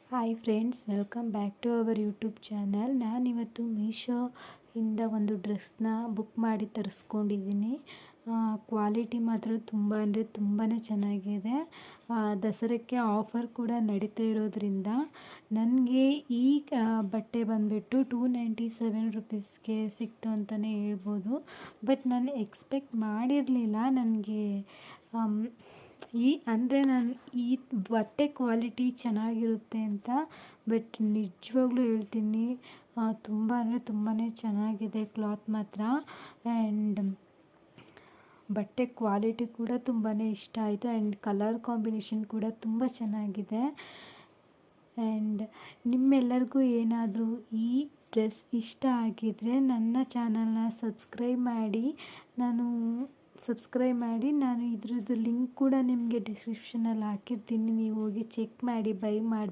Hi friends, welcome back to our YouTube channel. ನಾನಿವತ್ತು ಮೀಶೋಯಿಂದ ಒಂದು ಡ್ರೆಸ್ನ ಬುಕ್ ಮಾಡಿ ತರಿಸ್ಕೊಂಡಿದ್ದೀನಿ. ಕ್ವಾಲಿಟಿ ಮಾತ್ರ ತುಂಬ ಅಂದರೆ ತುಂಬಾ ಚೆನ್ನಾಗಿದೆ. ದಸರಕ್ಕೆ ಆಫರ್ ಕೂಡ ನಡೀತಾ ಇರೋದ್ರಿಂದ ನನಗೆ ಈ ಬಟ್ಟೆ ಬಂದುಬಿಟ್ಟು 297 ರುಪೀಸ್ಗೆ ಸಿಕ್ತು ಅಂತಲೇ ಹೇಳ್ಬೋದು. ಬಟ್ ನಾನು ಎಕ್ಸ್ಪೆಕ್ಟ್ ಮಾಡಿರಲಿಲ್ಲ ನನಗೆ ನಾನು ಈ ಬಟ್ಟೆ ಕ್ವಾಲಿಟಿ ಚೆನ್ನಾಗಿರುತ್ತೆ ಅಂತ. ಬಟ್ ನಿಜವಾಗ್ಲೂ ಹೇಳ್ತೀನಿ, ತುಂಬ ಅಂದರೆ ತುಂಬಾ ಚೆನ್ನಾಗಿದೆ ಕ್ಲಾತ್ ಮಾತ್ರ. ಆ್ಯಂಡ್ ಬಟ್ಟೆ ಕ್ವಾಲಿಟಿ ಕೂಡ ತುಂಬಾ ಇಷ್ಟ ಆಯಿತು. ಆ್ಯಂಡ್ ಕಲರ್ ಕಾಂಬಿನೇಷನ್ ಕೂಡ ತುಂಬ ಚೆನ್ನಾಗಿದೆ. ಆ್ಯಂಡ್ ನಿಮ್ಮೆಲ್ಲರಿಗೂ ಏನಾದರೂ ಈ ಡ್ರೆಸ್ ಇಷ್ಟ ಆಗಿದ್ದರೆ ನನ್ನ ಚಾನಲ್ನ ಸಬ್ಸ್ಕ್ರೈಬ್ ಮಾಡಿ. ನಾನು ಇದ್ರದ್ದು ಲಿಂಕ್ ಕೂಡ ನಿಮಗೆ ಡಿಸ್ಕ್ರಿಪ್ಷನಲ್ಲಿ ಹಾಕಿರ್ತೀನಿ. ನೀವು ಹೋಗಿ ಚೆಕ್ ಮಾಡಿ ಬೈ ಮಾಡಿ.